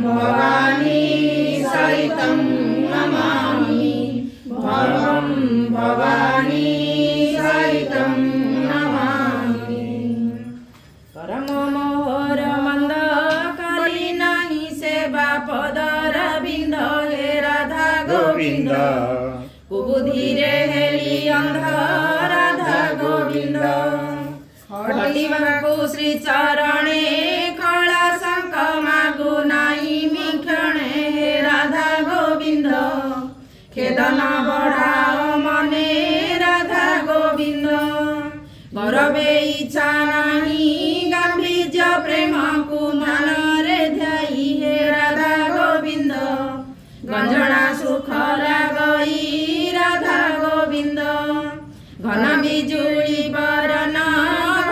भवानी सहितं नमामि भवं भवानी सहितं नमामि। परम मोहर मंद कली नहीं सेवा पदर बिंद हे राधा गोविंद कुबुधिरे हेली अंध राधा गोविंद हटिबाकु श्री चरणे कला शंख मागु नाई मिक्षणे हे राधा गोविंद खेदन बढ़ाओ मने राधा गोविंद गौरवे इच्छा नहीं गांभीर्य प्रेम को मनरे ध्याई हे राधा गोविंद गंजना सुख लागई राधा गोविंद घन बिजुली बरन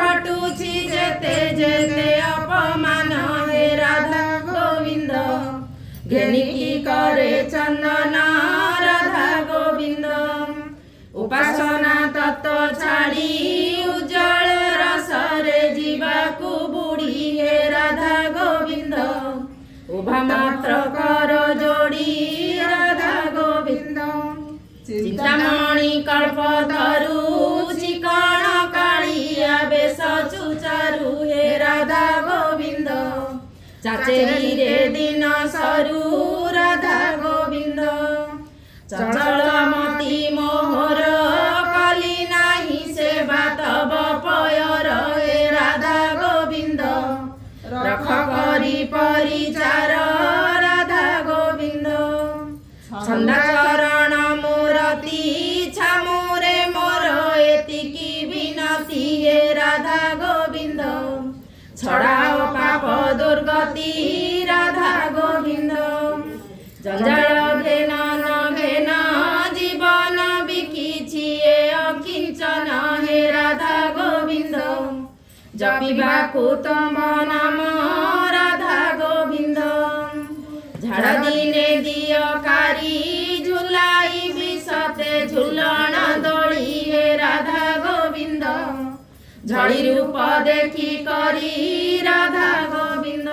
घटुछि जेते जेते अपमान हे राधा गोविंद घेनिकी करे चंदन राधा गोविंद उपासना तत्व छाड़ी उज्जवल रसरे जीवाकु बुढ़ी हे राधा गोविंद उभा मात्र कर जोड़ी राधा गोविंद चिंतामणि कल्पतरु चिकण कालिया बेश चुचारु हे राधा गोविंद चाचेरी रे दिन सरू राधा गोविंद चंचलमती मोहर कली नाही सेवा तब पयर हे राधा गोविंद रख करी परिचार राधा गोविंद छंदा चरण मूरति छामुरे मोर एतिकी विनती हे राधा गोविंद छड़ाओ पाप दुर्गति राधा गोविंद जंजाल घेन न घेन जीवन बिकिछि अकिंचन हे राधा गोविंद जपिबाकु तम नाम राधा गोविंद झाड़ दिने दियकारी झुलाई विषते झुलन दोली हे राधा गोविंद झड़ी रूप देखी करी राधा गोविंद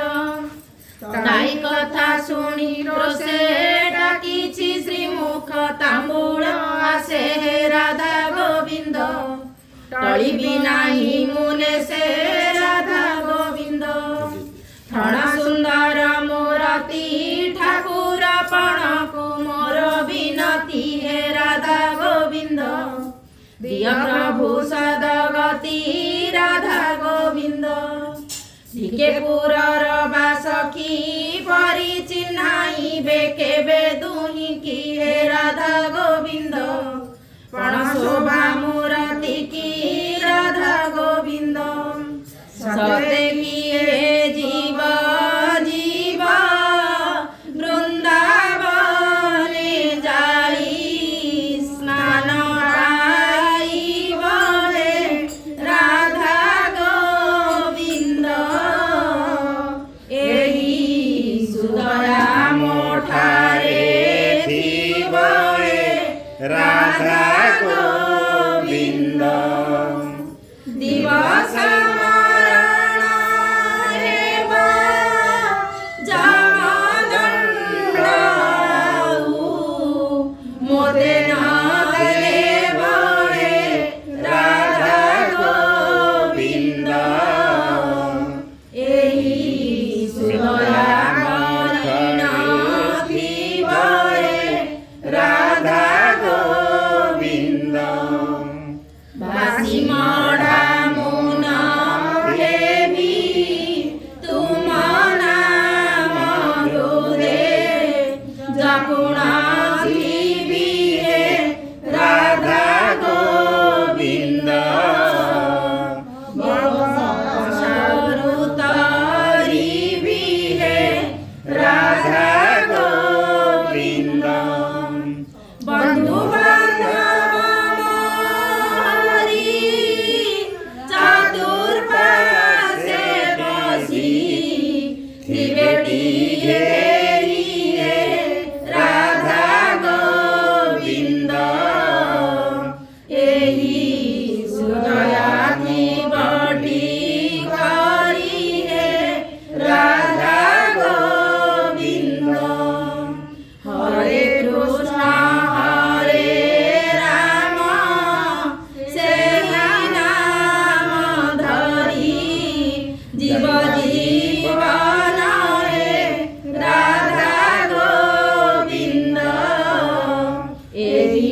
ताई कथा शुणी रोसे डाकिछि श्रीमुख तांबूल आसे हे राधा गोविंद टली बिनाही मुने से राधा गोविंद ठण सुंदर मूरति ठाकुर पण को मोर विनती हे राधा गोविंद दिय प्रभु सदगति राधा गोविंद ढिकेपुरर बासखी परिचिन्हाई बेकेबे दुही की हे राधा गोविंद पण शोभा मूर्ति की राधा गोविंद सते किए जीव जीव वृंदावने जाई स्नान पाइब हे राधा गोविंद एही सुदया मोठारे थीब हे राधा गोविंद दिवस मरण हेबा जमदण्ड मोते न देव हे राधा गोविंद एही सुदया मरण थीब हे राधा गोविंद बासी मढ़ा मुना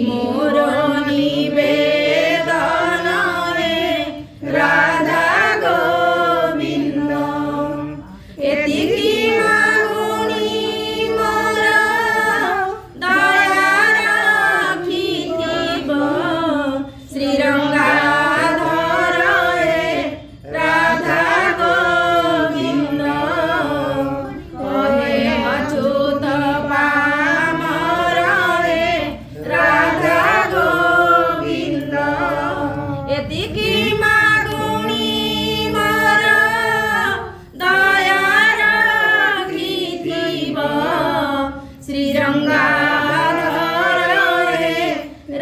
मोर निवेदन रे राधा गोविंद एतिकी मागुणी मोर दया राखिथिब श्रीरंगाधर रे राधा गोविंद कहे अच्युत पामर रे राधा गोविंद एतिकी मागुणी मोर दया राखिथिब श्रीरंगाधर रे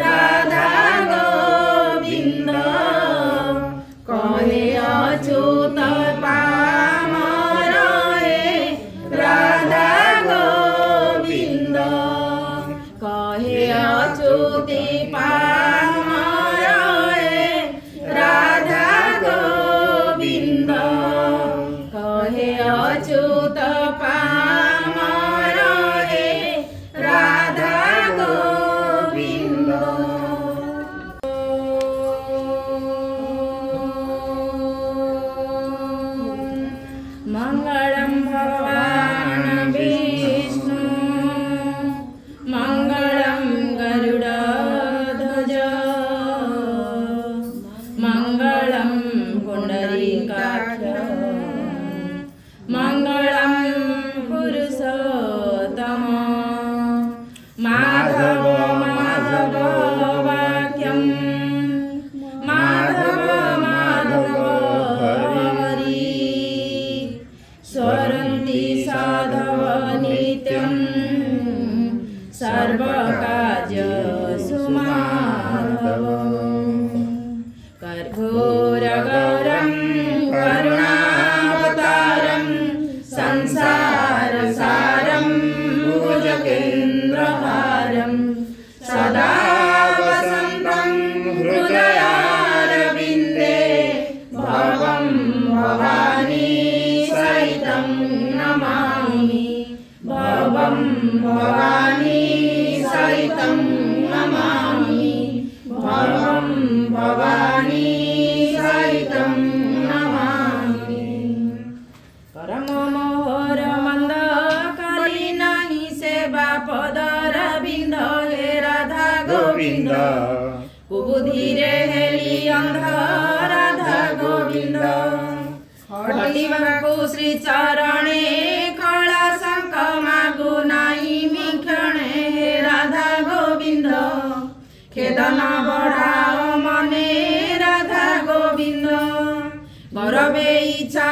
राधा गोविंद कहे अच्युत पामर रे राधा गोविंद कहे अच्युति पामर रे राधा गोविंद कहे अच्युत पामर रे राधा गोविंद मंगलम भगवान विष्णु मंगलम गरुड़ध्वज मंगलम पुंडरीकाक्ष मंगलम पुरुषोत्तम माधव माधव वाक्यम माधव माधव हरि स्वरन्ति साधव नित्यं सर्वकार्येषु माधव कर्पूरगौरं करुणावतारं संसारसारं भुजगेन्द्रहारं सदा वसन्तं हृदयारविन्दे भवं भवानी सहितं नमामि भवं भवानी सहितं नमामि भवं भवानी सहितं नमामि करम मोहर मंद कली नहीं सेवा पदर बिंद हे राधा गोविंद कुबुधिरे हेली अंध राधा गोविंद हटिबाकु श्री चरणे कला शंख मागु नाई मिक्षणे हे राधा गोविंद खेदन बढ़ाओ मने राधा गोविंद गौरवे इच्छा